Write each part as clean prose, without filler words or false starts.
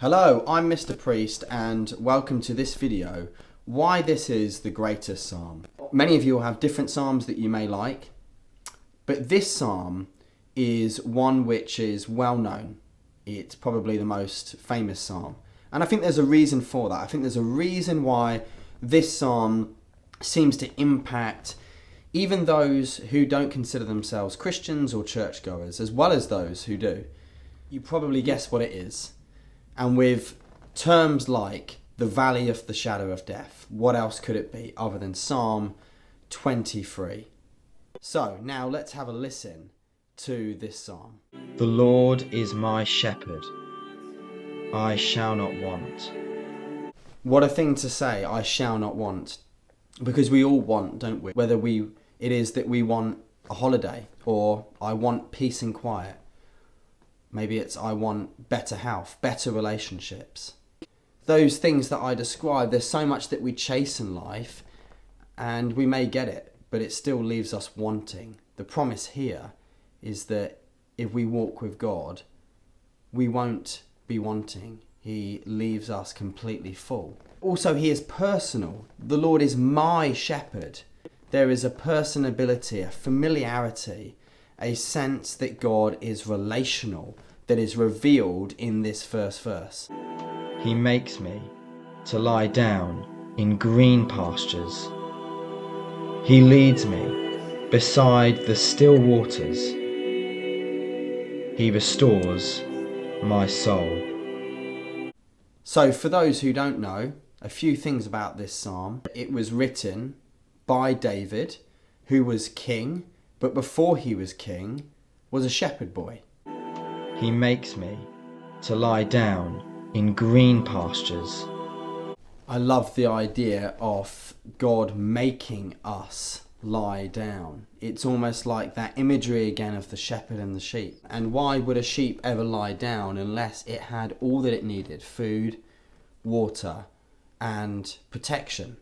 Hello, I'm Mr. Priest and welcome to this video, why this is the greatest psalm. Many of you will have different psalms that you may like, but this psalm is one which is well known. It's probably the most famous psalm. And I think there's a reason for that. I think there's a reason why this psalm seems to impact even those who don't consider themselves Christians or churchgoers, as well as those who do. You probably guess what it is. And with terms like the valley of the shadow of death, what else could it be other than Psalm 23? So now let's have a listen to this psalm. The Lord is my shepherd, I shall not want. What a thing to say, I shall not want. Because we all want, don't we? Whether it is that we want a holiday, or I want peace and quiet. Maybe it's I want better health, better relationships. Those things that I describe, there's so much that we chase in life and we may get it, but it still leaves us wanting. The promise here is that if we walk with God, we won't be wanting. He leaves us completely full. Also, he is personal. The Lord is my shepherd. There is a personability, a familiarity, a sense that God is relational, that is revealed in this first verse. He makes me to lie down in green pastures. He leads me beside the still waters. He restores my soul. So for those who don't know, a few things about this psalm. It was written by David, who was king, but before he was king, was a shepherd boy. He makes me to lie down in green pastures. I love the idea of God making us lie down. It's almost like that imagery again of the shepherd and the sheep. And why would a sheep ever lie down unless it had all that it needed? Food, water, and protection.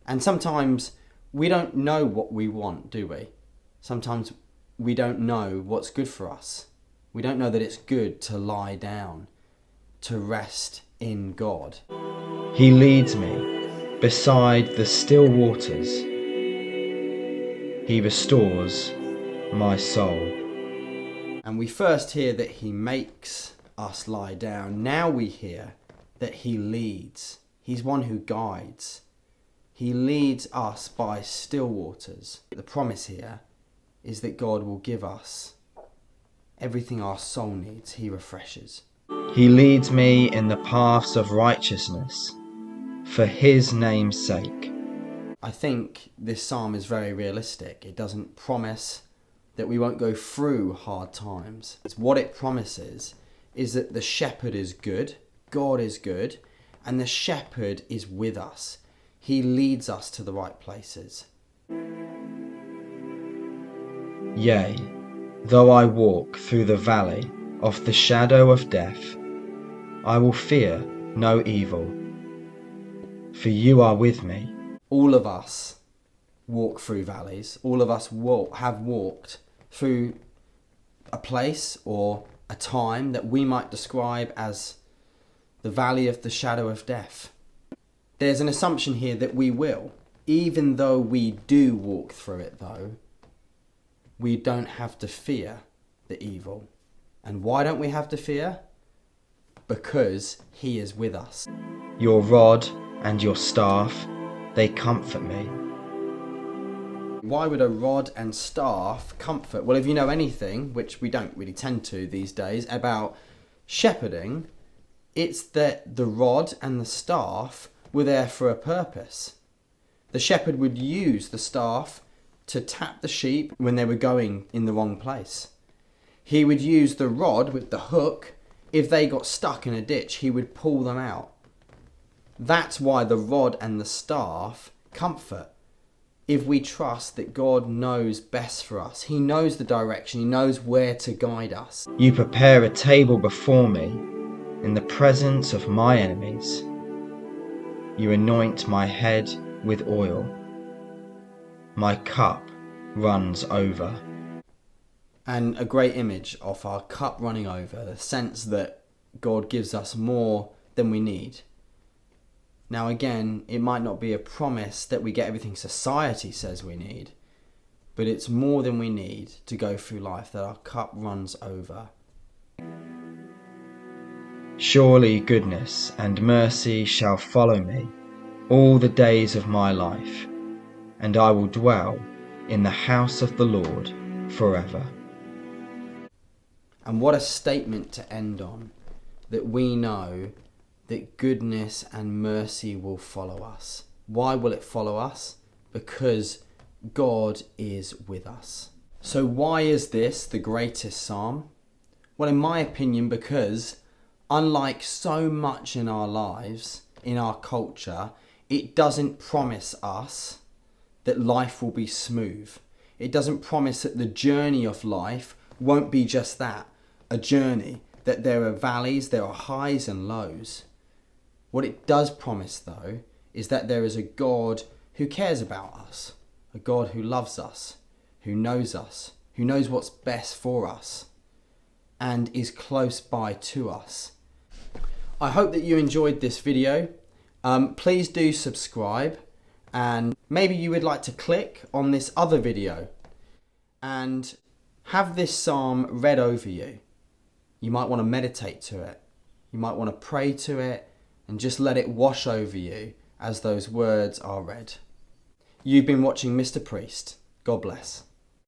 And sometimes we don't know what we want, do we? Sometimes we don't know what's good for us. We don't know that it's good to lie down, to rest in God. He leads me beside the still waters. He restores my soul. And we first hear that he makes us lie down. Now we hear that he leads. He's one who guides. He leads us by still waters. The promise here is that God will give us everything our soul needs. He refreshes. He leads me in the paths of righteousness for his name's sake. I think this psalm is very realistic. It doesn't promise that we won't go through hard times. What it promises is that the shepherd is good, God is good, and the shepherd is with us. He leads us to the right places. Yea, though I walk through the valley of the shadow of death, I will fear no evil, for you are with me. All of us walk through valleys. All of us have walked through a place or a time that we might describe as the valley of the shadow of death. There's an assumption here that we will. Even though we do walk through it though, we don't have to fear the evil. And why don't we have to fear? Because he is with us. Your rod and your staff, they comfort me. Why would a rod and staff comfort? Well, if you know anything, which we don't really tend to these days, about shepherding, it's that the rod and the staff were there for a purpose. The shepherd would use the staff to tap the sheep when they were going in the wrong place. He would use the rod with the hook. If they got stuck in a ditch, he would pull them out. That's why the rod and the staff comfort. If we trust that God knows best for us, he knows the direction, he knows where to guide us. You prepare a table before me in the presence of my enemies. You anoint my head with oil. My cup runs over. And a great image of our cup running over, the sense that God gives us more than we need. Now again, it might not be a promise that we get everything society says we need, but it's more than we need to go through life, that our cup runs over. Surely goodness and mercy shall follow me all the days of my life, and I will dwell in the house of the Lord forever. And what a statement to end on, that we know that goodness and mercy will follow us. Why will it follow us? Because God is with us. So why is this the greatest psalm? Well, in my opinion, because unlike so much in our lives, in our culture, it doesn't promise us that life will be smooth. It doesn't promise that the journey of life won't be just that, a journey, that there are valleys, there are highs and lows. What it does promise, though, is that there is a God who cares about us, a God who loves us, who knows what's best for us, and is close by to us. I hope that you enjoyed this video. Please do subscribe, and maybe you would like to click on this other video and have this psalm read over you. You might want to meditate to it. You might want to pray to it and just let it wash over you as those words are read. You've been watching Mr. Priest. God bless.